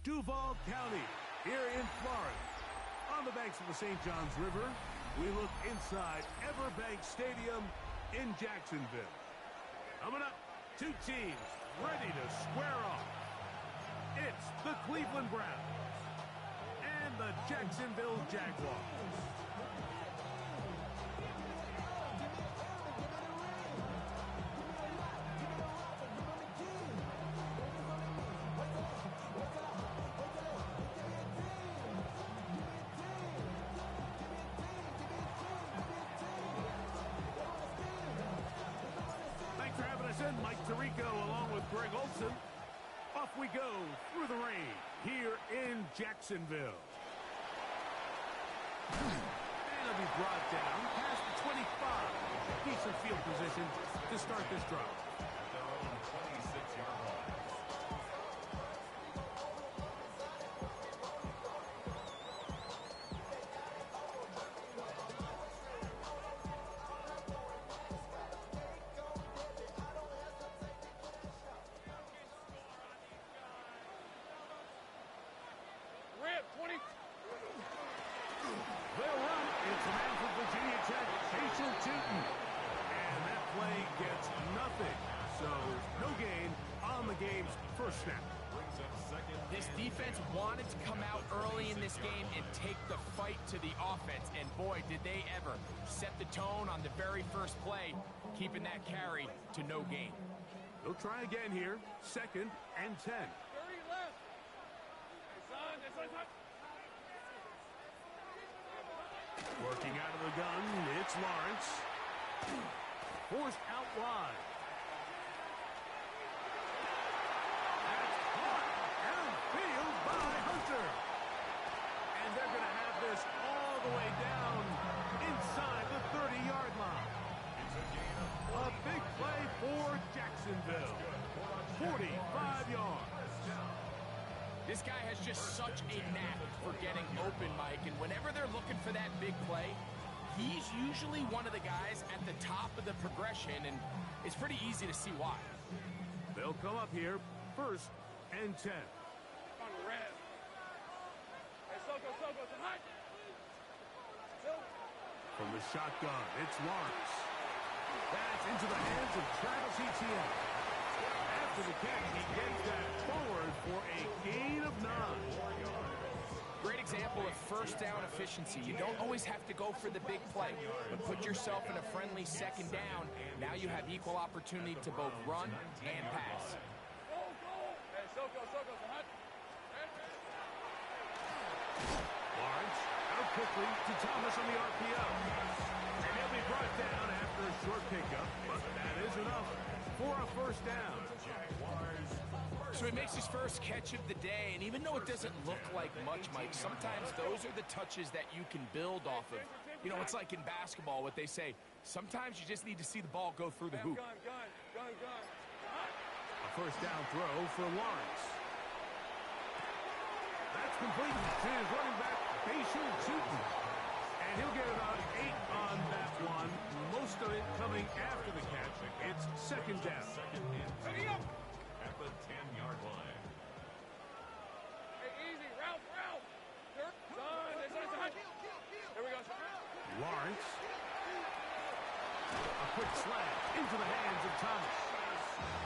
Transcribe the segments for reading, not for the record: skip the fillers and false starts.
Duval County, here in Florida. On the banks of the St. Johns River, we look inside Everbank Stadium in Jacksonville. Coming up, two teams ready to square off. It's the Cleveland Browns and the Jacksonville Jaguars. Thanks for having us in, Mike Tirico, along with Greg Olson. Off we go through the rain here in Jacksonville. And it'll be brought down past the 25. Decent field position to start this drive. 26-yard line. They'll run. It's a man from Virginia Tech, Rachel Tootin. And that play gets nothing. So no gain on the game's first snap. This defense wanted to come out early in this game and take the fight to the offense. And boy, did they ever set the tone on the very first play, keeping that carry to no gain. They'll try again here. 2nd and 10. 30 left. Hey, son, Working out of the gun, it's Lawrence. Forced out wide. That's caught downfield by Hunter. And they're going to have this all the way down inside the 30-yard line. A big play for Jacksonville. 45 yards. This guy has just such a knack for getting open, Mike, and whenever they're looking for that big play, he's usually one of the guys at the top of the progression, and it's pretty easy to see why. They'll come up here, 1st and 10. On the red. Hey, Soko, hot. From the shotgun, it's Lawrence. That's into the hands of Travis Etienne. After the catch, he gets that forward for a gain of 9. Great example of first down efficiency. You don't always have to go for the big play, but put yourself in a friendly 2nd down. Now you have equal opportunity to both run and pass. Hey, Soko, hot. Lawrence out quickly to Thomas on the RPO. And he'll be brought down after a short pickup, but that is enough for a first down. So he makes his first catch of the day, and even though it doesn't look like much, Mike, sometimes those are the touches that you can build off of. You know, it's like in basketball, what they say, sometimes you just need to see the ball go through the hoop. Gun. A first down throw for Lawrence. That's complete to his running back, Rachel Tootin. And he'll get about 8 on that one. Most of it coming after the catch. It's 2nd down. At the 10-yard line. Hey, easy. Ralph. Son, here we go. Lawrence. A quick slant into the hands of Thomas.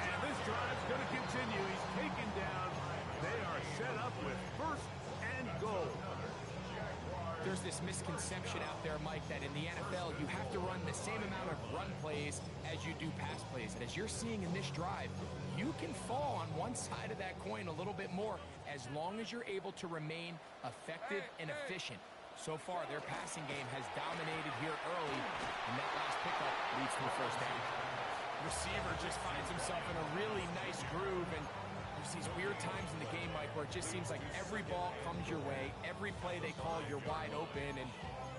And this drive's going to continue. He's taken down. They are set up with 1st and goal. There's this misconception out there, Mike, that in the NFL you have to run the same amount of run plays as you do pass plays. And as you're seeing in this drive, you can fall on one side of that coin a little bit more as long as you're able to remain effective and efficient. So far, their passing game has dominated here early, and that last pickup leads to a first down. Receiver just finds himself in a really nice groove, and there's these weird times in the game, Mike, where it just seems like every ball comes your way, every play they call, you're wide open, and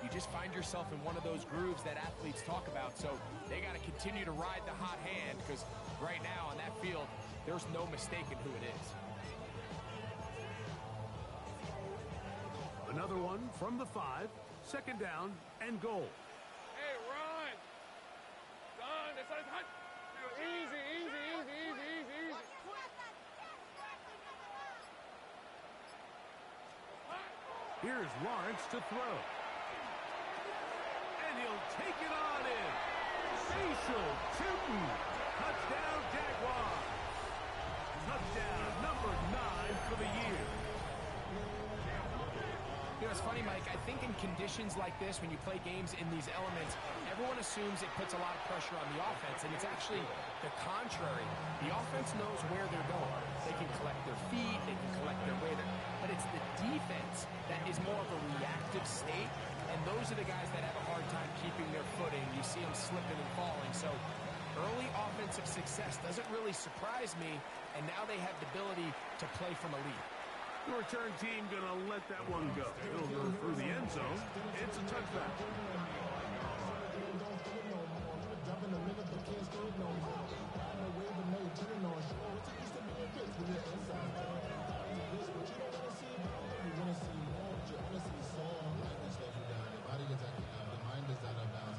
you just find yourself in one of those grooves that athletes talk about. So they got to continue to ride the hot hand, because right now on that field, there's no mistaking who it is. Another one from the 5, 2nd down and goal. Hey, run. Son, hot. Easy. Here's Lawrence to throw. And he'll take it on in. Facial shooting. Touchdown, Jaguars. Touchdown number 9 for the year. You know, it's funny, Mike. I think in conditions like this, when you play games in these elements, everyone assumes it puts a lot of pressure on the offense, and it's actually the contrary. The offense knows where they're going. They can collect their feet, they can collect their weight, but it's the defense that is more of a reactive state, and those are the guys that have a hard time keeping their footing. You see them slipping and falling, so early offensive success doesn't really surprise me, and now they have the ability to play from a lead. The return team going to let that one go. It'll go through the end zone. It's a touchback.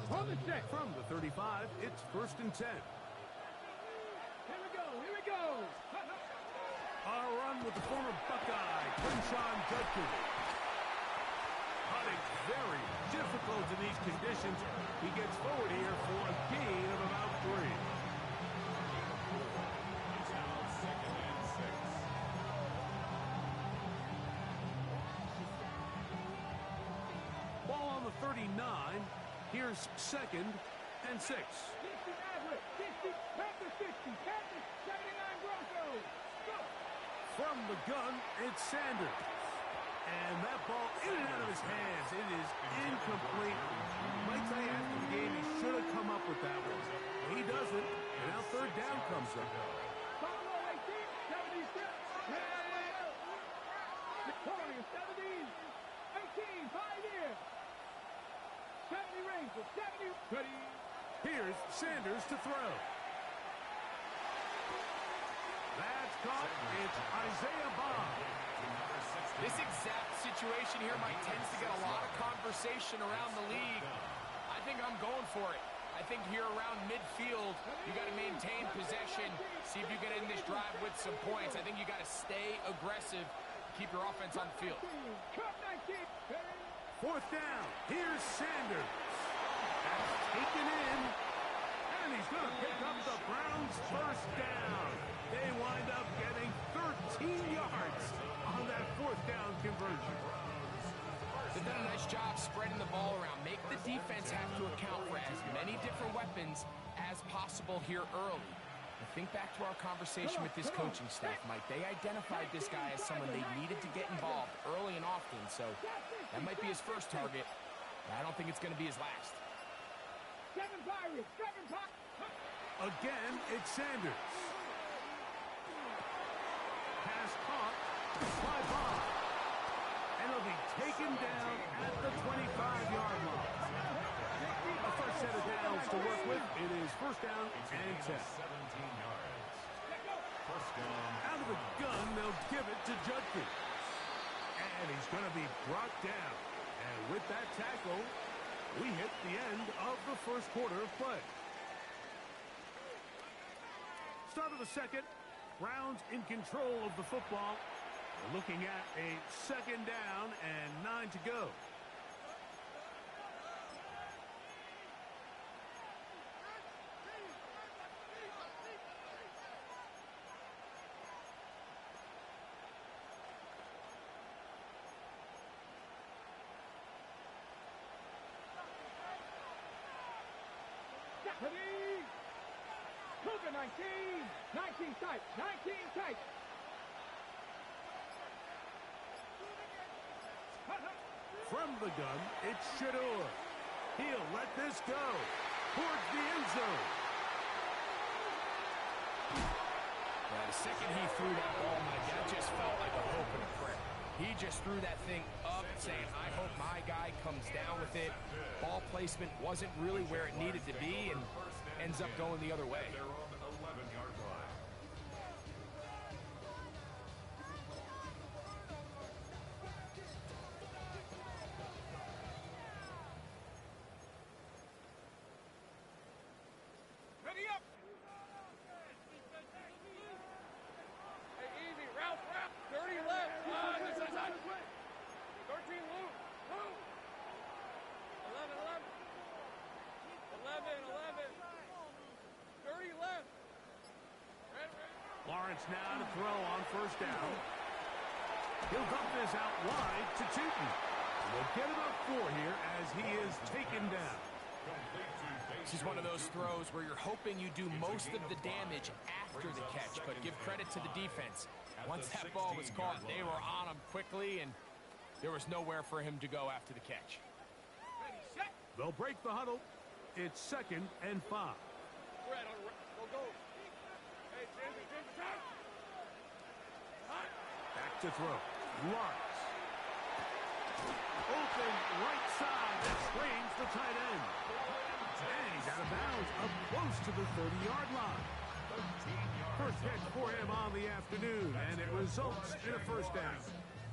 On the check from the 35, it's 1st and 10. Here we go. A run with the former Buckeye, Quinshon Judkins. Hunting very difficult in these conditions. He gets forward here for a gain of about 3. It's now 2nd and 6. Ball on the 39. Here's 2nd and 6. 60 Maverick, 60, Panther 60, Panther 79 Broncos. Go! From the gun, it's Sanders. And that ball in and out of his hands. It is incomplete. Might tell you after the game he should have come up with that one. He doesn't, and now 3rd down comes up. Follow 18, 76. Victoria 70, 18, 5 here. 70 rings with 70. Ready. Here's Sanders to throw. That's caught. It's Isaiah Bond. This exact situation here, Mike, tends to get a lot of conversation around the league. I think I'm going for it. I think here around midfield, you got to maintain possession, see if you get in this drive with some points. I think you got to stay aggressive, keep your offense on the field. Cut 19. 4th down. Here's Sanders. That's taken in. And he's going to pick up the Browns' 1st down. They wind up getting 13 yards on that 4th down conversion. They've done a nice job spreading the ball around. Make the defense have to account for as many different weapons as possible here early. And think back to our conversation with this coaching staff, Mike. They identified this guy as someone they needed to get involved early and often, so that might be his first target. But I don't think it's going to be his last. 7 Pirates, 7 Pirates. Again, it's Sanders. Pass caught by Bond. And he'll be taken down at the 25-yard line. A first set of downs to work with. It is 1st down and 10. 17 yards. 1st down. Out of the gun, they'll give it to Judkins. And he's going to be brought down. And with that tackle, we hit the end of the 1st quarter of play. Start of the 2nd. Browns in control of the football. We're looking at a 2nd down and 9 to go. Ready. Cougar 19, 19 tight, 19 tight. From the gun, it's Shador. He'll let this go towards the end zone. Yeah, the second he threw that ball, Mike, that just felt like a hope and a prayer. He just threw that thing up saying, I hope my guy comes down with it. Ball placement wasn't really where it needed to be and ends up going the other way. They're on the 11-yard line. Ready up. Hey, easy. Route. 30 left. This is 13 loose. Lawrence now to throw on first down. He'll dump this out wide to Tootin. We'll get about 4 here as he is taken down. This is one of those throws where you're hoping you do most of the damage after the catch, but give credit to the defense. Once that ball was caught, they were on him quickly, and there was nowhere for him to go after the catch. They'll break the huddle. It's 2nd and 5. Back to throw. Lawrence. Open right side. That screens the tight end. And he's out of bounds up close to the 30-yard line. First catch for him on the afternoon, and it results in a first down.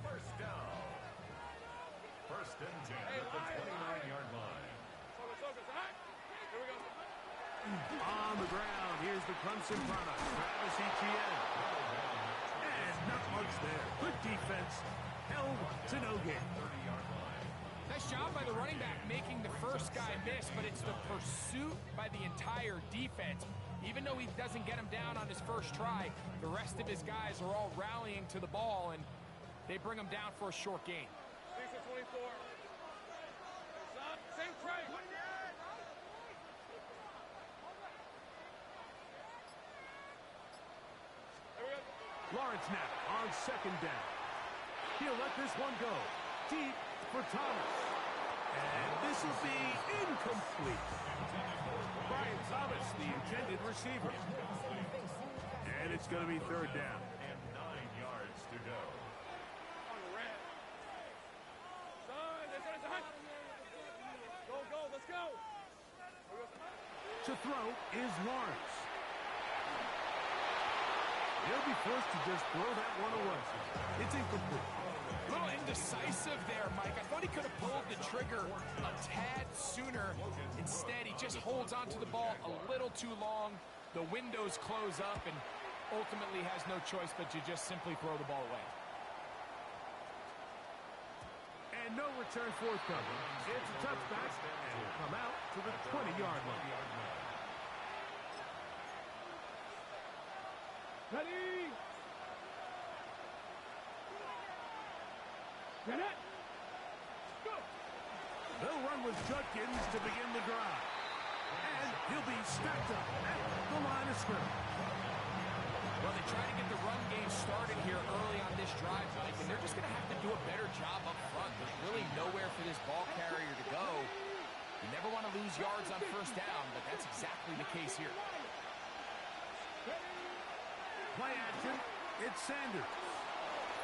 First down. First and 10 at the 29-yard line. On the ground, here's the Clemson product, Travis Etienne. And not much there. Good defense, held to no gain. Nice job by the running back making the first guy miss, but it's the pursuit by the entire defense. Even though he doesn't get him down on his first try, the rest of his guys are all rallying to the ball, and they bring him down for a short gain. 24. Same tray. Lawrence now on second down. He'll let this one go. Deep for Thomas. And this will be incomplete. Brian Thomas, the intended receiver. And it's going to be third down. And 9 yards to go. On the red. Son, go, let's go. To throw is Lawrence. He'll be forced to just throw that one away. It's incomplete. A little indecisive there, Mike. I thought he could have pulled the trigger a tad sooner. Instead, he just holds onto the ball a little too long. The windows close up, and ultimately has no choice but to just simply throw the ball away. And no return forthcoming. It's a touchback, and will come out to the 20-yard line. Ready? Get it. Go. They'll run with Judkins to begin the drive. And he'll be stacked up at the line of scrimmage. Well, they try to get the run game started here early on this drive, Mike, and they're just going to have to do a better job up front. There's really nowhere for this ball carrier to go. You never want to lose yards on first down, but that's exactly the case here. Play action. It's Sanders.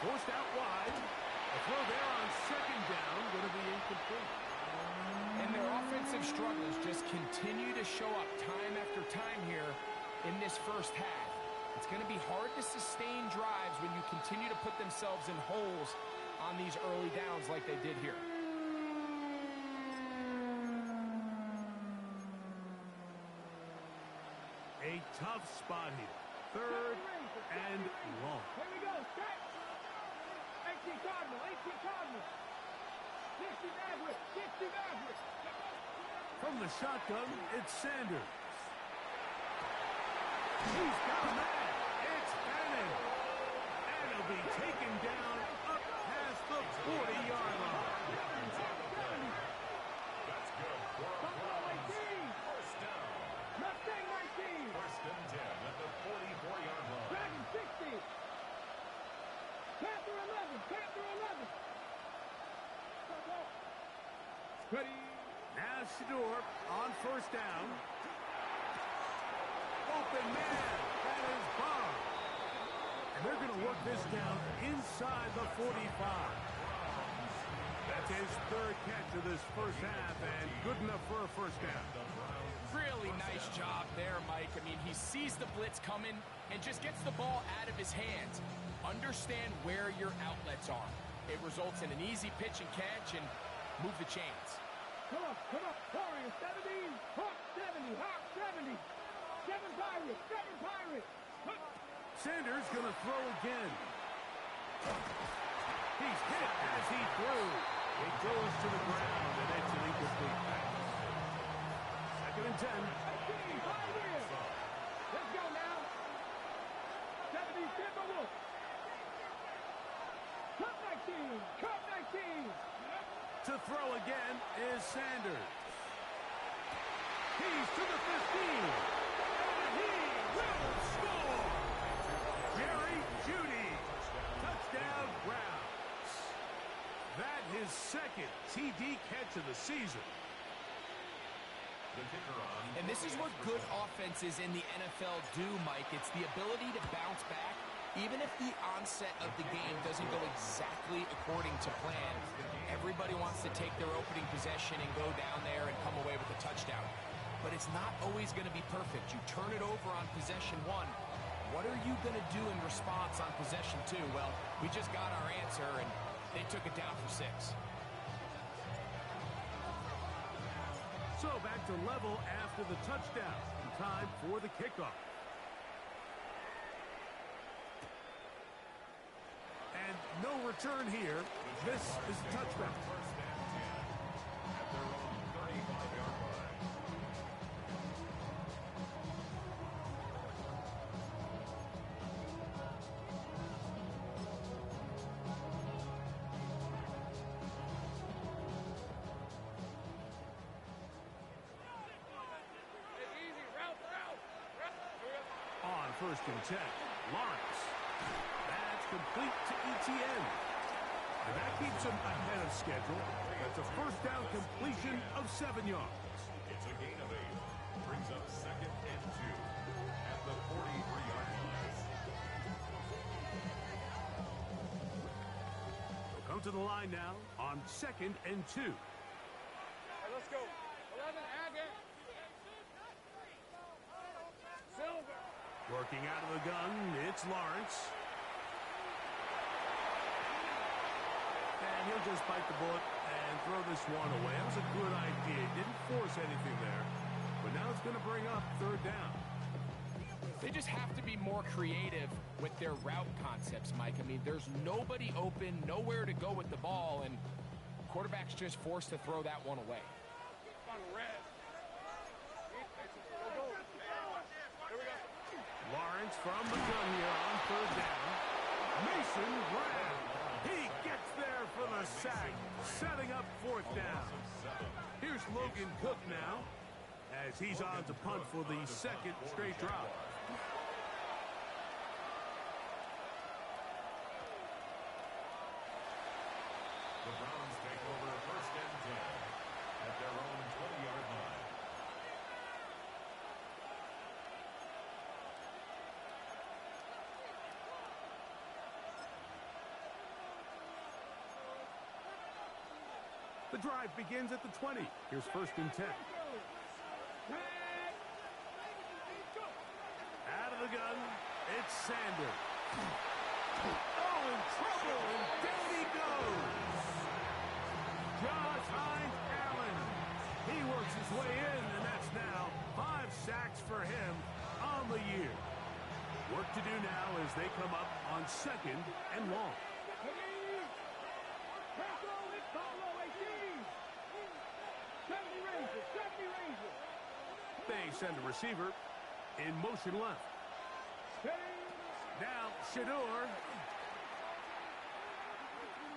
Forced out wide. A throw there on second down. Going to be incomplete. And their offensive struggles just continue to show up time after time here in this first half. It's going to be hard to sustain drives when you continue to put themselves in holes on these early downs like they did here. A tough spot here. Third and long. Here we go. Set. 18 Cardinal. 18 Cardinal. 60 Maverick. 60 Maverick. From the shotgun, it's Sanders. He's got a man. It's Bannon. And he'll be taken down up past the 40-yard line. That's good for a Browns. First down. Mustang 19. First and 10 at the 44-yard line. Dragon 60. Panther 11. Panther 11. Ready. Now Shador on first down. Open man. That is Bond. And they're going to work this down inside the 45. That's his third catch of this first half, and good enough for a first down. Really nice job there, Mike. I mean, he sees the blitz coming and just gets the ball out of his hands. Understand where your outlets are. It results in an easy pitch and catch and move the chains. Come on. Warriors 70. Hawk 70. Hawk 70. 7 Pirates. 7 Pirates. Sanders going to throw again. He's hit as he threw. It goes to the ground, and it's an incomplete pass. Second and 10. Let's go now. 7 Timmy Timberwolves. Cup 19. Cup 19. To throw again is Sanders. He's to the 15. And he will score. Jerry Jeudy. Touchdown Browns. That his second TD catch of the season. And this is what good offenses in the NFL do, Mike. It's the ability to bounce back, even if the onset of the game doesn't go exactly according to plan. Everybody wants to take their opening possession and go down there and come away with a touchdown. But it's not always going to be perfect. You turn it over on possession 1. What are you going to do in response on possession 2? Well, we just got our answer, and they took it down for 6. So back to level after the touchdown. Time for the kickoff. And no return here. This is a touchback. First and 10 at their own 35-yard line. On first and 10, Lawrence. That's complete to ETN. And that keeps him ahead of schedule. That's a first down completion of 7 yards. It's a gain of 8. Brings up second and 2 at the 43-yard line. They'll come to the line now on second and 2. Let's go. 11, Agate. Silver. Working out of the gun, it's Lawrence. And he'll just bite the bullet and throw this one away. That was a good idea. Didn't force anything there. But now it's going to bring up third down. They just have to be more creative with their route concepts, Mike. I mean, there's nobody open, nowhere to go with the ball, and quarterback's just forced to throw that one away. Lawrence from the gun here on third down. Mason Brown. He gets there for the sack, setting up fourth down. Here's Logan Cook now, as he's on to punt for the second straight drive. The Browns take over first and 10 at their own 20-yard line. The drive begins at the 20. Here's first and 10. Out of the gun, it's Sanders. Oh, in trouble, and down he goes. Josh Hines Allen. He works his way in, and that's now 5 sacks for him on the year. Work to do now as they come up on second and long. They send a receiver in motion left. Now Shador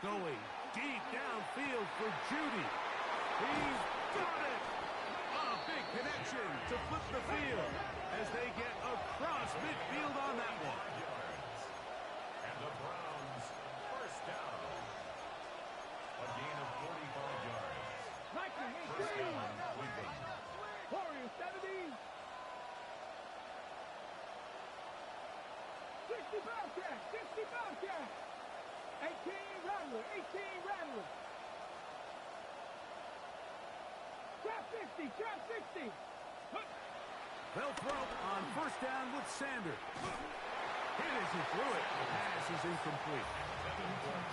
going deep downfield for Jeudy. He's got it. A big connection to flip the field as they get across midfield on that one. And the Browns first down. A gain of 45 yards. First down, Cleveland. Warriors 70. 60 Bobcat. 60 Bobcat. 18 Rattler. 18 Rattler. Trap 60. Trap 60. They'll throw on first down with Sanders. Hit as he threw it. The pass is incomplete.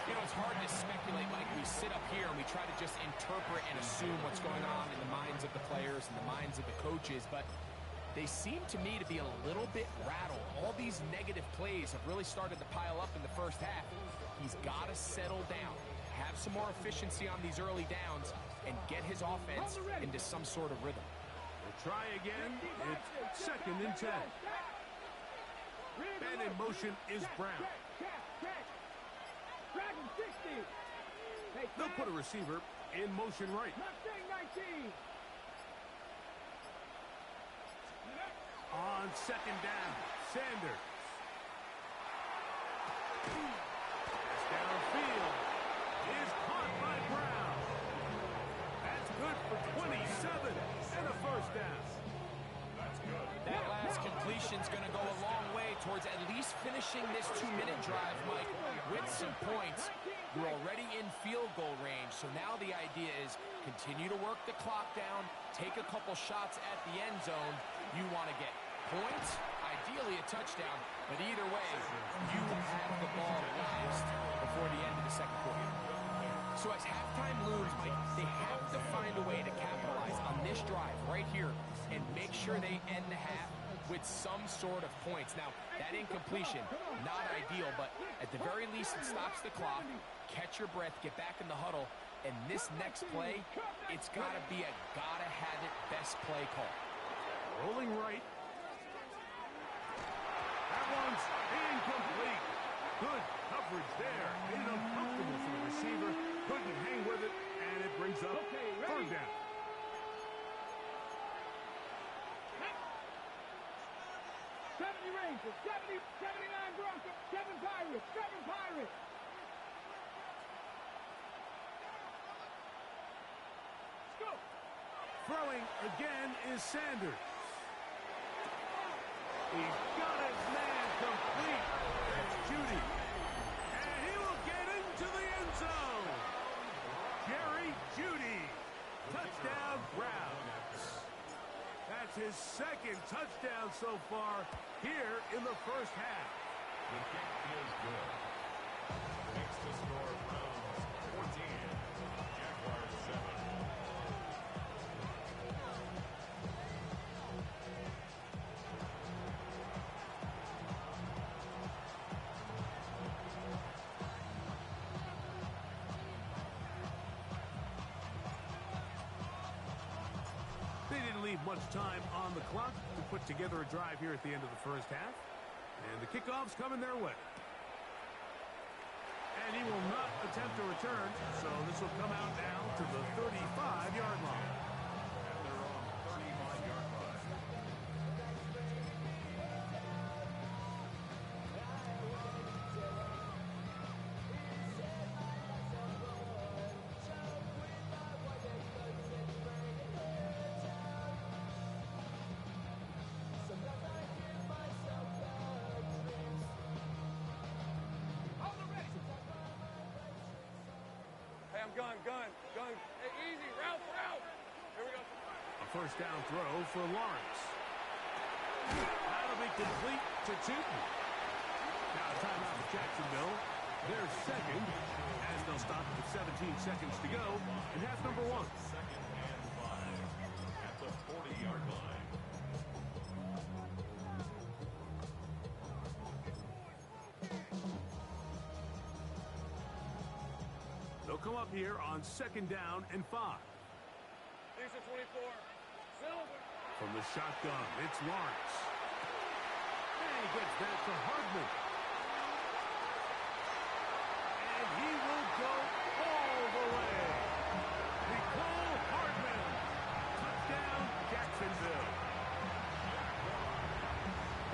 You know, it's hard to speculate, Mike. We sit up here and we try to just interpret and assume what's going on in the minds of the players and the minds of the coaches, but they seem to me to be a little bit rattled. All these negative plays have really started to pile up in the first half. He's got to settle down, have some more efficiency on these early downs, and get his offense into some sort of rhythm. We'll try again. It's second and 10. And in motion is Brown. Check. Dragon 60. Hey, They'll put a receiver in motion right. Mustang 19. On second down, Sanders. Pass downfield is caught by Brown. That's good for 27 and a first down. That's good. That last completion's going to go a long way towards at least finishing this 2-minute drive, Mike, with some points. You're already in field goal range, so now the idea is continue to work the clock down, take a couple shots at the end zone. You want to get points, ideally a touchdown, but either way, you have the ball last before the end of the second quarter. So as halftime looms, Mike, they have to find a way to capitalize on this drive right here and make sure they end the half with some sort of points. Now, that incompletion, not ideal, but at the very least, it stops the clock. Catch your breath, get back in the huddle, and this next play, it's got to be a gotta-have-it best play call. Rolling right. That one's incomplete. Good coverage there. Made it uncomfortable for the receiver. Couldn't hang with it, and it brings up third down. Rangers, 70, 79 Broncos, 7 Pirates, 7 Pirates. Let's go. Throwing again is Sanders. He's got his man complete. That's Judy. And he will get into the end zone. Jerry Judy. Touchdown, Browns. That's his second touchdown so far here in the first half. The kick is good. Makes the score Browns 14, Jaguars 7. They didn't leave much time on the clock to put together a drive here at the end of the first half. And the kickoff's coming their way. And he will not attempt a return, so this will come out now to the 35-yard line. And they're on the 35-yard line. Hey, I'm gun. Hey, easy, route. Here we go. A first down throw for Lawrence. That'll be complete to Tootin. Now a timeout for Jacksonville. Their second, as they'll stop with 17 seconds to go in half number one. Second and 5 at the 40-yard line. They'll come up here on second down and 5. These are 24. Silver. From the shotgun, it's Lawrence. And he gets that to Hardman. And he will go all the way. Nicole Hardman. Touchdown, Jacksonville.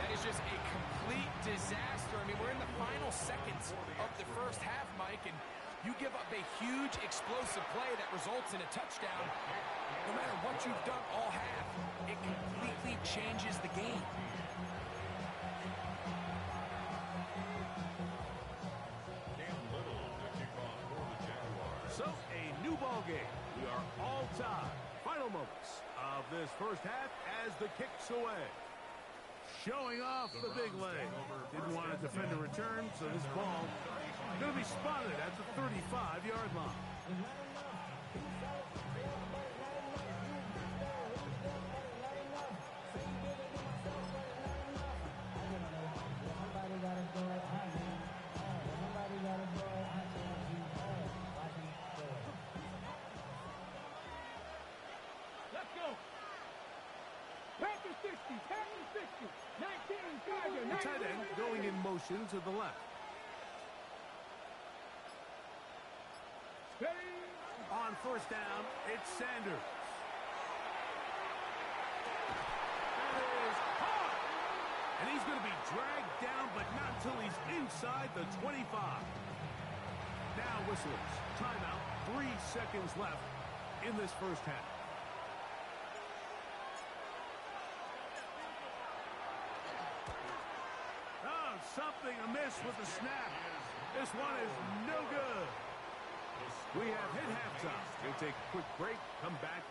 That is just a complete disaster. I mean, we're in the final seconds of the first half, Mike, and you give up a huge explosive play that results in a touchdown. No matter what you've done all half, it completely changes the game. Cam Little to kick off for the Jaguars. So, a new ball game. We are all tied. Final moments of this first half as the kick's away. Showing off the big leg. Didn't want to defend a return, so this ball going to be spotted at the 35-yard line. Let's go. Packers 60. Packers 60. 19, Tiger, The tight end going in motion to the left. Steady. On first down, it's Sanders. That is hard. And he's going to be dragged down, but not until he's inside the 25. Now whistles. Timeout. 3 seconds left in this first half. Oh, something amiss with the snap. This one is no good. We have hit halftime. We'll take a quick break, come back,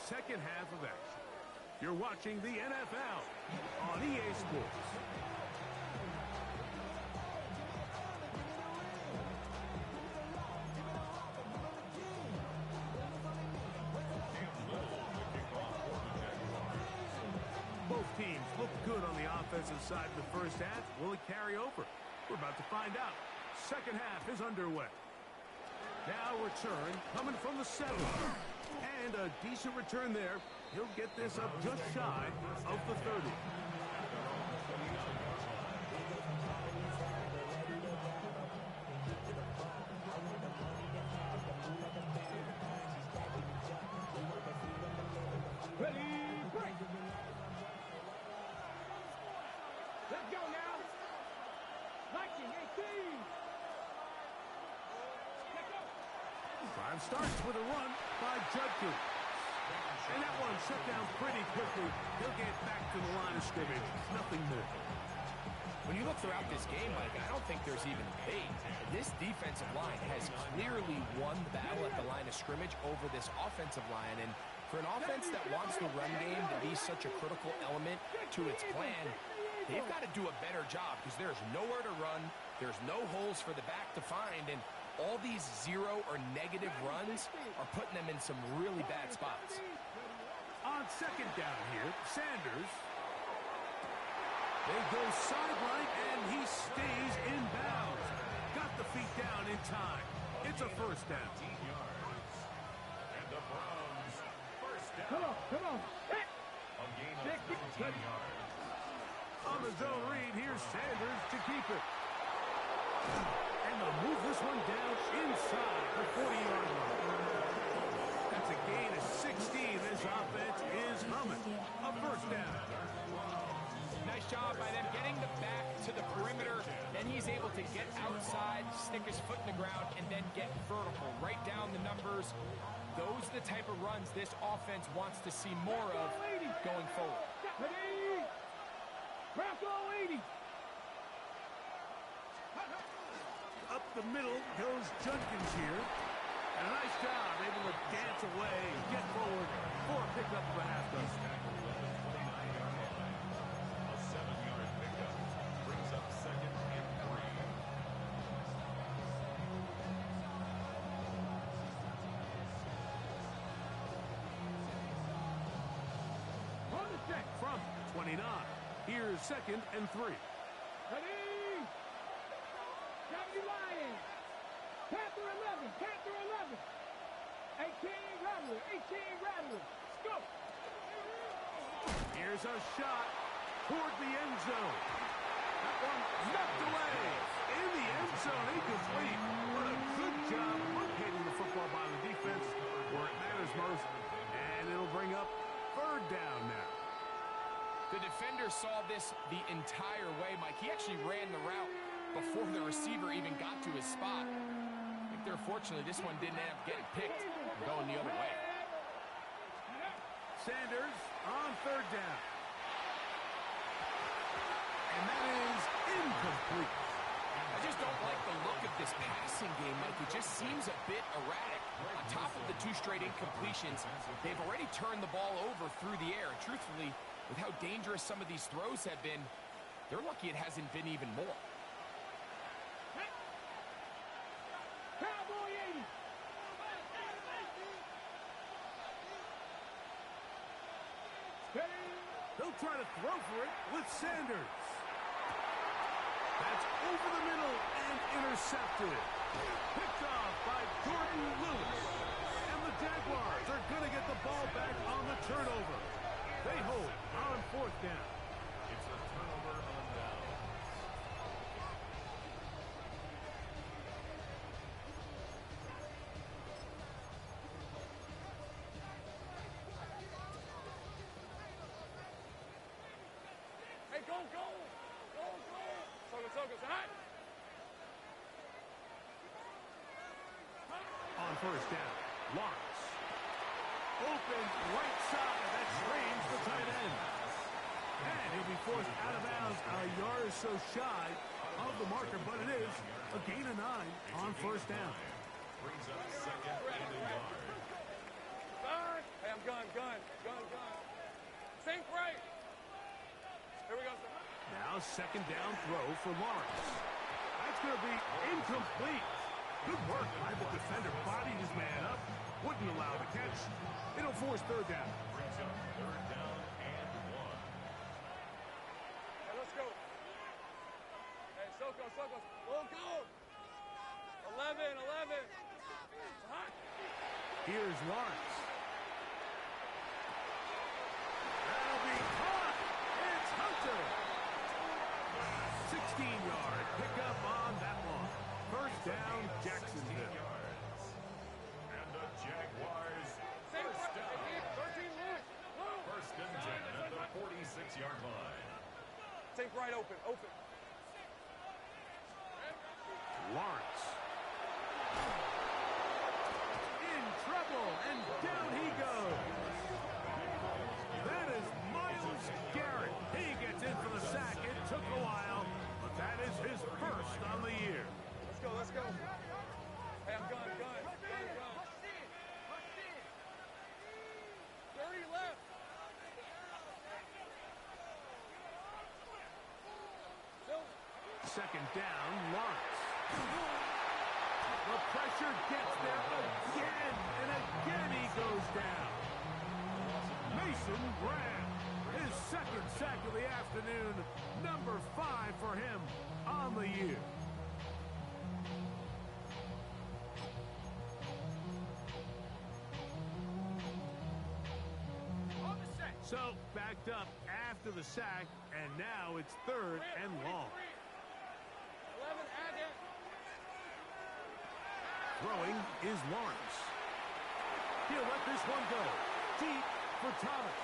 second half of action. You're watching the NFL on EA Sports. Both teams look good on the offensive side of the first half. Will it carry over? We're about to find out. Second half is underway. Now return coming from the 7. And a decent return there. He'll get this up just shy of the 30. Ready, break. Let's go now. 19, 18. Let's go. Drive starts with a run by Judkins. And that one shut down pretty quickly. He'll get back to the line of scrimmage. Nothing more. When you look throughout this game, Mike, I don't think there's even debate. This defensive line has clearly won the battle at the line of scrimmage over this offensive line. And for an offense that wants the run game to be such a critical element to its plan, they've got to do a better job because there's nowhere to run. There's no holes for the back to find. And all these 0 or negative runs are putting them in some really bad spots. On second down here, Sanders. They go sideline, and he stays in bounds. Got the feet down in time. It's a first down. 18 yards. And the Browns, first down. Come on. Hit. A gain of 17 yards. On the zone read, here's Sanders to keep it. And they'll move this one down inside the 40-yard line. That's a gain of 16. This offense is humming. A first down. Nice job by them getting the back to the perimeter. Then he's able to get outside, stick his foot in the ground, and then get vertical. Right down the numbers. Those are the type of runs this offense wants to see more of going forward. Ready. Bronco 80. Up the middle goes Judkins here. And a nice job, able to dance away, get forward for a pickup of the halftime. A 7-yard pickup brings up second and 3. On the check. From 29, here's second and 3. Ready. 70 Lions. Panther 11. Panther 11. 18 Rattler. 18 Rattler. Let's go. Here's a shot toward the end zone. That one knocked away. In the end zone, incomplete. What a good job locating the football by the defense where it matters most. And it'll bring up third down now. The defender saw this the entire way, Mike. He actually ran the route before the receiver even got to his spot. I think they're fortunately this one didn't end up getting picked and going the other way. Sanders on third down. And that is incomplete. I just don't like the look of this passing game, Mike. It just seems a bit erratic. On top of the 2 straight incompletions, they've already turned the ball over through the air. And truthfully, with how dangerous some of these throws have been, they're lucky it hasn't been even more. Cowboy 80. Steady. They'll try to throw for it with Sanders. That's over the middle and intercepted. Picked off by Jordan Lewis. And the Jaguars are going to get the ball back on the turnover. They hold on fourth down. It's go, go. Go, go. Soka, hot. On first down, Lawrence. Open right side. That screens the tight end. And he'll be forced out of bounds a yard or so shy of the marker, but it is a gain of 9 on first down. Brings up second and a yard. Hey, I'm gun. Think right. Here we go, sir. Now second down throw for Lawrence. That's going to be incomplete. Good work by the defender. Bodied his man up. Wouldn't allow the catch. It'll force third down. Brings up third down and 1. Hey, let's go. Hey, Soko. Go. 11. It's hot. Here's Lawrence. That'll be caught. It's Hunter. 16-yard pickup on that one. First down, Jacksonville. Yards. And the Jaguars first down. 13 loose. First and 10 at the 46-yard line. Think right, open. Lawrence. In trouble, and down he goes. That is Myles Garrett. He gets in for the sack. It took a while, but that is his first on the year. Let's go. Hey, I'm gun. 30 left. Second down, Lawrence. The pressure gets there again, and again he goes down. Mason Graham, his second sack of the afternoon, number 5 for him on the year. So, backed up after the sack, and now it's third and long. 11, add it. Throwing is Lawrence. He'll let this one go. Deep for Thomas.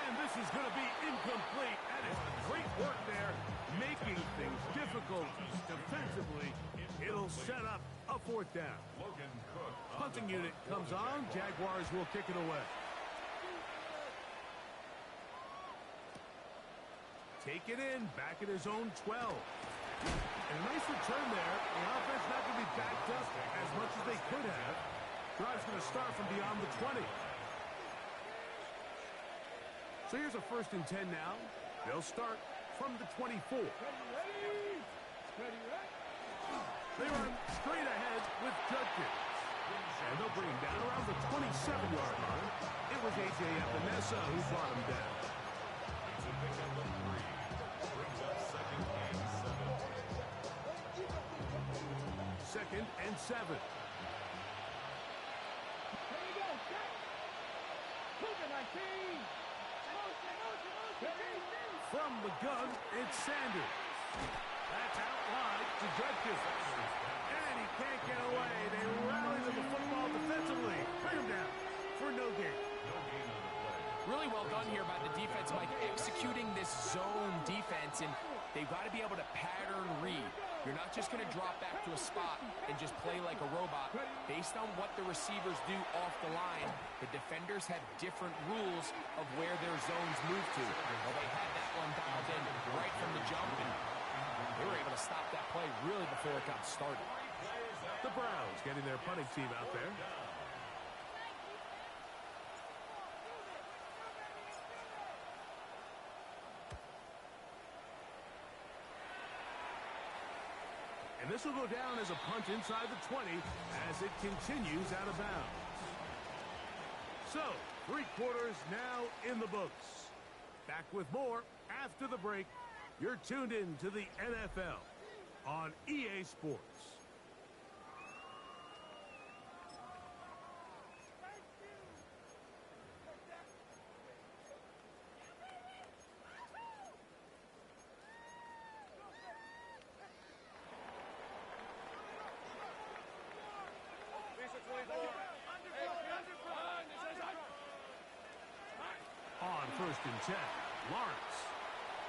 And this is going to be incomplete. And it's great work there, making things difficult defensively. It'll set up a fourth down. Logan Cook. Punting unit comes on. Jaguars will kick it away. Take it in, back at his own 12. And a nice return there. The offense not going to be backed up as much as they could have. Drive's going to start from beyond the 20. So here's a first and 10 now. They'll start from the 24. They run straight ahead with Judkins. And they'll bring him down around the 27-yard line. It was A.J. Epinesa who brought him down. It's a big number 3. Brings up second and 7. Second and 7. Here we go, check. Moving like team. From the gun, it's Sanders. That's out wide to Judkins. And he can't get away. They rally to the football defensively. Bring him down for no gain. No gain on the play. Really well done here by the defense, Mike, executing this zone defense, and they've got to be able to pattern read. You're not just going to drop back to a spot and just play like a robot. Based on what the receivers do off the line, the defenders have different rules of where their zones move to. Well, they had that one dialed in right from the jump, and they were able to stop that play really before it got started. The Browns getting their punting team out there. And this will go down as a punt inside the 20 as it continues out of bounds. So, 3 quarters now in the books. Back with more after the break. You're tuned in to the NFL on EA Sports. On first and 10, Lawrence.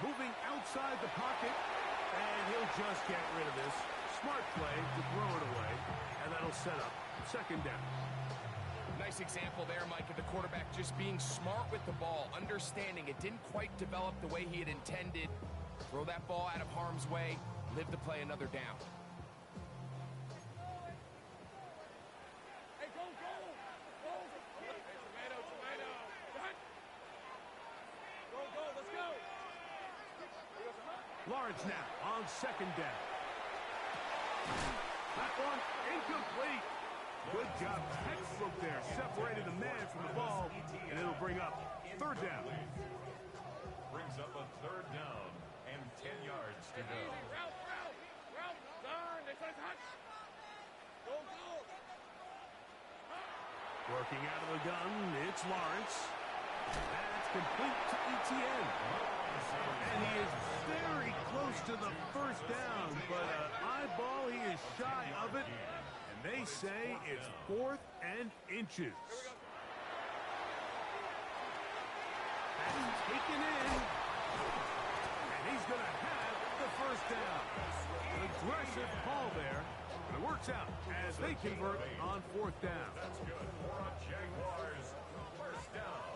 Moving outside the pocket, and he'll just get rid of this. Smart play to throw it away, and that'll set up second down. Nice example there, Mike, of the quarterback just being smart with the ball, understanding it didn't quite develop the way he had intended. Throw that ball out of harm's way, live to play another down. Hey, go, go! Go! Hey, tomato, tomato! Cut! Go, go, let's go! Lawrence now on second down. That one incomplete. Good job. Textbook there. Separated the man from the ball, and it'll bring up third down. Brings up a third down and 10 yards to go. Route, route! Route! Darn, they said touch! Go, go! Working out of the gun, it's Lawrence. That's complete to ETN. And he is very close to the first down, but eyeball, he is shy of it. And they say it's 4th and inches. And he's taken in. And he's going to have the first down. An aggressive call there. But it works out as they convert on 4th down. That's good for a Jaguars first down.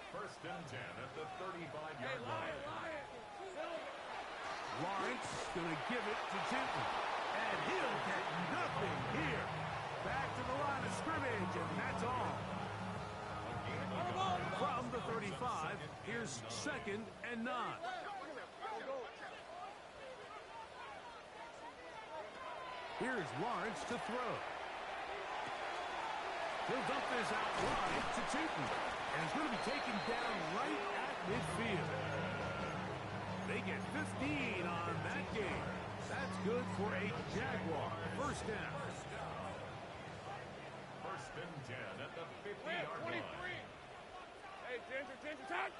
First and 10 at the 35-yard line. Lawrence going to give it to Tinton. And he'll get nothing here. Back to the line of scrimmage, and that's all. From the 35, here's second and 9. Here's Lawrence to throw. He'll dump this out wide to Tinton. And he's going to be taken down right at midfield. They get 15 on that game. That's good for a Jaguar. First down. First and 10 at the 50-yard line. 23! Hey, Ginger, Ginger, touch!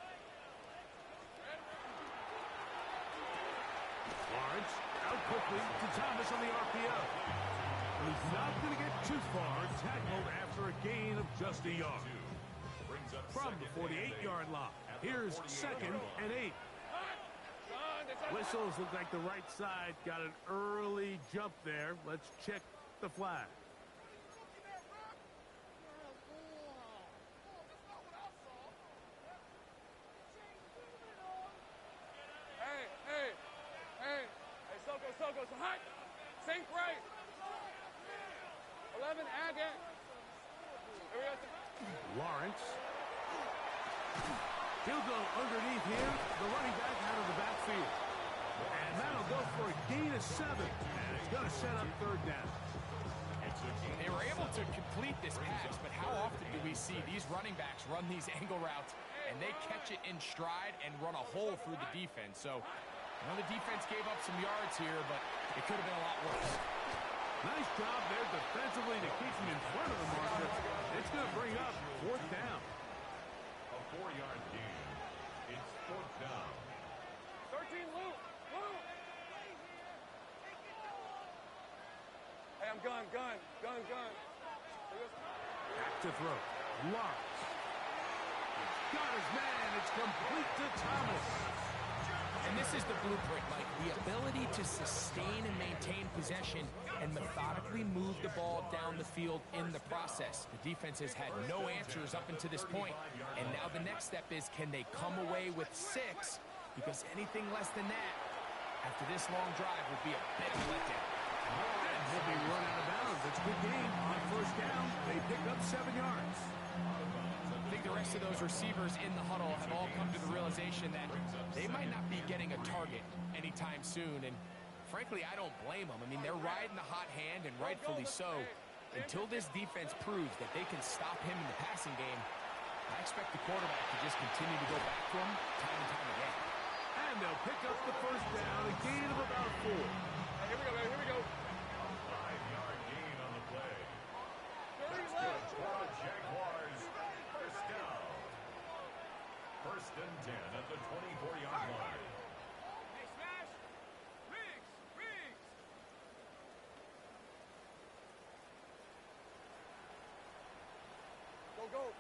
Lawrence out quickly to Thomas on the RPO. He's not going to get too far, tackled after a gain of just a yard. From the 48-yard line, here's second and 8. Whistles look like the right side got an early jump there. Let's check the flag. Hey, Soko, so hot. Sink right. 11, again. Here we go. Lawrence. He'll go underneath here. The running back out of the backfield. And that'll go for a gain of 7. And it's going to set up third down. They were able to complete this pass, but how often do we see these running backs run these angle routes and they catch it in stride and run a hole through the defense? So, I know the defense gave up some yards here, but it could have been a lot worse. Nice job there defensively to keep him in front of the marker. It's going to bring up fourth down. A 4-yard gain. It's fourth down. 13, Luke. Hey, I'm gun. Back to throw. Lawrence. He's got his man. It's complete to Thomas. And this is the blueprint, Mike. The ability to sustain and maintain possession and methodically move the ball down the field in the process. The defense has had no answers up until this point. And now the next step is, can they come away with 6? Because anything less than that, after this long drive, would be a bit of a letdown. And he'll be run out of bounds. It's a good game. On first down, they pick up 7 yards. I think the rest of those receivers in the huddle have all come to the realization that they might not be getting a target anytime soon. And frankly, I don't blame them. I mean, they're riding the hot hand, and rightfully so. Until this defense proves that they can stop him in the passing game, I expect the quarterback to just continue to go back to him time and time again. And they'll pick up the first down, a gain of about 4. Here we go, baby. Here we go. 5-yard gain on the play. That's good for the Jaguars. First down. First and 10 at the 24-yard line. Hey, smash. Riggs. Go.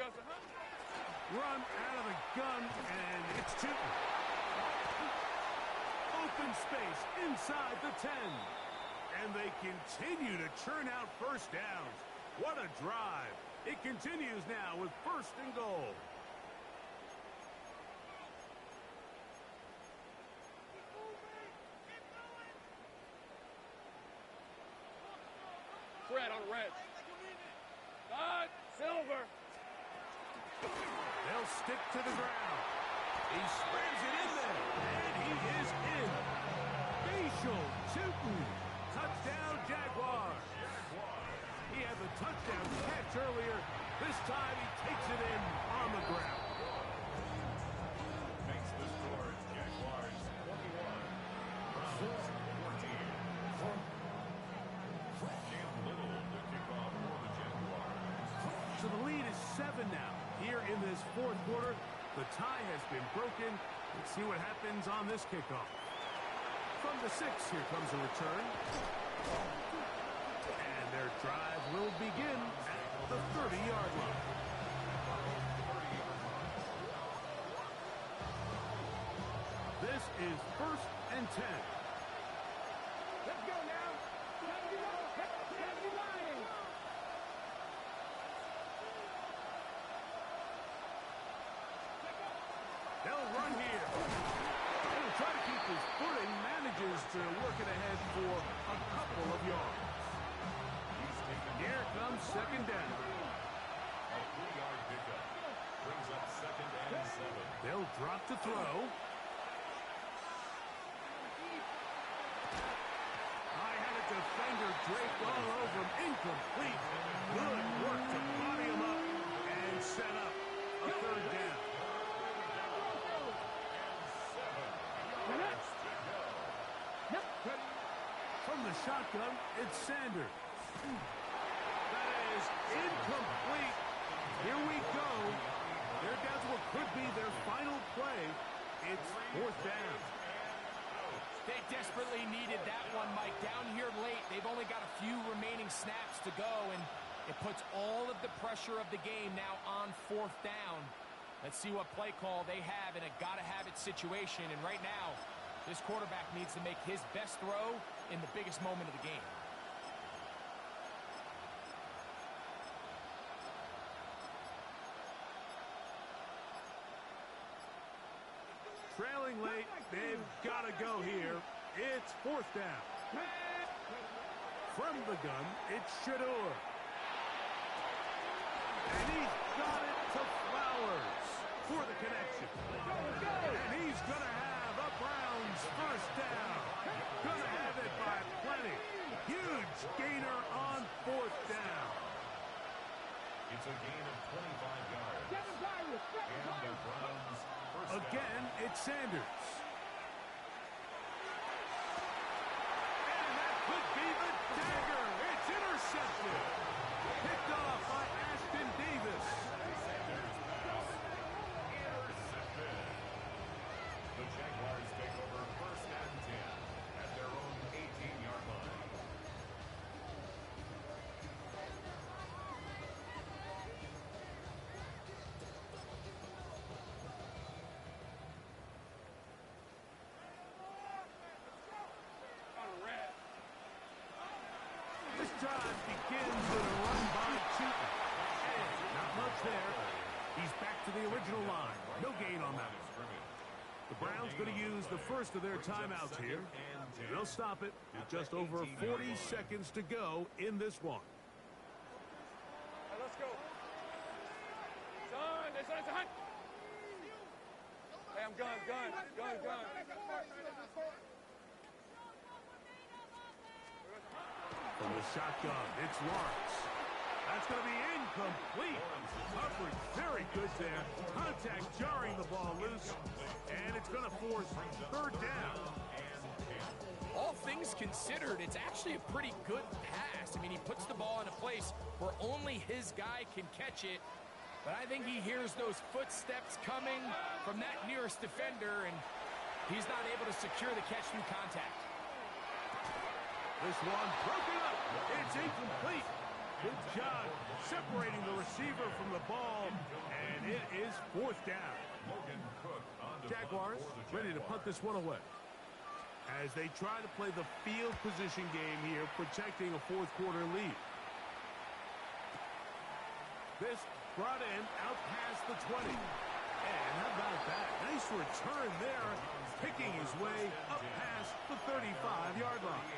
Run out of the gun, and it's Chooton. Open space inside the 10. And they continue to churn out first downs. What a drive. It continues now with 1st and goal. Fred on red. Silver. They'll stick to the ground. He spreads it in there, and he is in. Facial Chooton. Touchdown, Jaguars. He had the touchdown catch earlier. This time he takes it in on the ground. Makes the score. Jaguars 21. Browns 14. Cam Little to kick off for the Jaguars. So the lead is 7 now. Here in this 4th quarter, the tie has been broken. Let's see what happens on this kickoff. From the 6, here comes a return. And their drive will begin at the 30-yard line. This is 1st and 10. Let's go now. Heavy line. They'll run here. He'll try to keep his footing, manages to work it ahead for a couple of yards. Here comes 2nd down. A 3-yard pickup. Brings up 2nd and 7. They'll drop to throw. I had a defender draped all over him. Incomplete. Good work to body him up and set up a 3rd down. From the shotgun, it's Sanders. That is incomplete. Here we go. They're down to what could be their final play. It's 4th down. They desperately needed that one, Mike. Down here late, they've only got a few remaining snaps to go, and it puts all of the pressure of the game now on 4th down. Let's see what play call they have in a gotta-have-it situation, and right now, this quarterback needs to make his best throw in the biggest moment of the game. Trailing late, they've got to go here. It's 4th down. From the gun, it's Shedeur. And he's got it to Flowers for the connection. And he's going to have a Browns 1st down. Going to have it by plenty. Huge gainer on 4th down. It's a gain of 25 yards. And the Browns 1st down. Again, it's Sanders. And that could be the dagger. It's intercepted. Picked off by Ashton Davis. Intercepted. The Jaguars take over 1st and 10 at their own 18-yard line. This drive begins with a run by Chooton. And not much there. He's back to the original line. No gain on that one. The Browns going to use the first of their timeouts here. They'll stop it with just over 40 seconds to go in this one. Let's go. Son, there's a hunt. Hey, I'm gun. From the shotgun, it's Lawrence. That's going to be incomplete. Coverage very good there. Contact jarring the ball loose. And it's going to force 3rd down. All things considered, it's actually a pretty good pass. I mean, he puts the ball in a place where only his guy can catch it. But I think he hears those footsteps coming from that nearest defender, and he's not able to secure the catch through contact. This one broken up. It's incomplete. Good job separating the receiver from the ball, and it is fourth down. Logan Cook on to Jaguars punt for the ready to punt this one away. As they try to play the field position game here, protecting a fourth quarter lead. This brought in out past the 20. And how about that? Nice return there, picking his way up past the 35-yard line.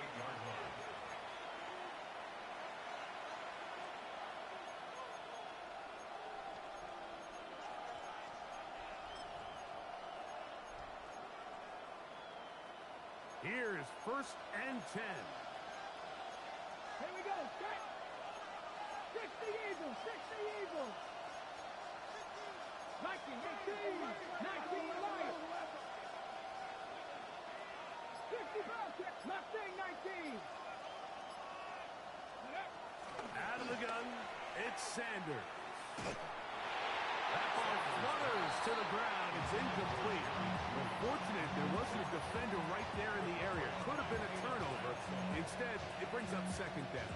Here's first and 10. Here we go. Set. 60 Eagles. 60 Eagles. 19, 18, 19 light. 60 Bobcats. Mustang 19. Out of the gun, it's Sanders. That ball flutters to the ground. It's incomplete. Unfortunate there wasn't a defender right there in the area. Could have been a turnover. Instead, it brings up second down.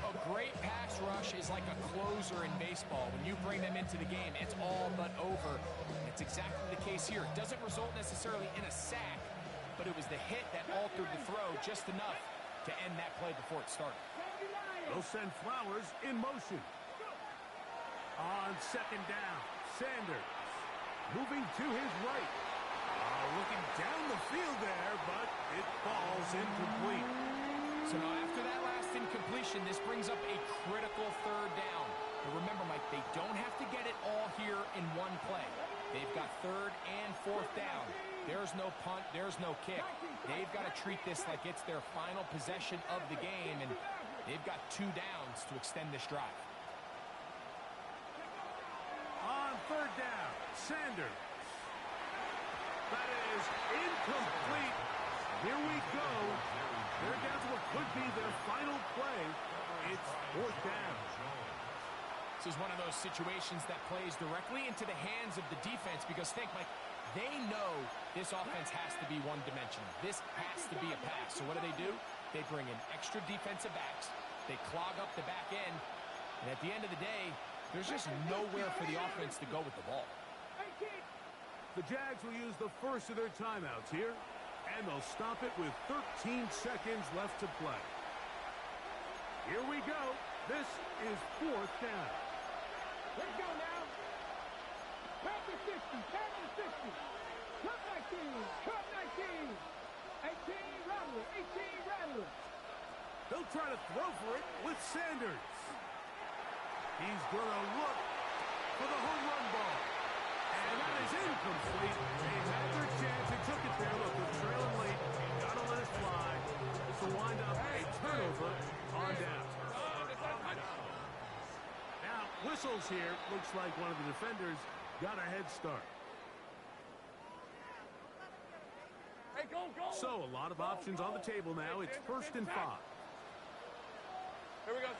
A great pass rush is like a closer in baseball. When you bring them into the game, it's all but over. It's exactly the case here. It doesn't result necessarily in a sack, but it was the hit that altered the throw just enough to end that play before it started. They'll send Flowers in motion. On second down, Sanders moving to his right. Looking down the field there, but it falls incomplete. So now after that last incompletion, this brings up a critical third down. But remember, Mike, they don't have to get it all here in one play. They've got third and fourth down. There's no punt, there's no kick. They've got to treat this like it's their final possession of the game, and they've got 2 downs to extend this drive. On third down, Sanders. That is incomplete. Here we go. They're down to what could be their final play. It's fourth down. This is one of those situations that plays directly into the hands of the defense because think, Mike, they know this offense has to be one-dimensional. This has to be a pass. So what do? They bring in extra defensive backs. They clog up the back end. And at the end of the day, there's just nowhere for the offense to go with the ball. The Jags will use the first of their timeouts here, and they'll stop it with 13 seconds left to play. Here we go. This is fourth down. Let's go now. Panther 60, Panther 60. Cut 19, cut 19. 18 Rattler, 18 Rattler. They'll try to throw for it with Sanders. He's going to look for the home run ball. And that is incomplete. They had their chance. They took it there. Look, they're trailing late. Got to let it fly. This will wind up a turnover on down. Now, whistles here. Looks like one of the defenders got a head start. Hey, go, go. So, a lot of options on the table now. It's first and 5. Here we go.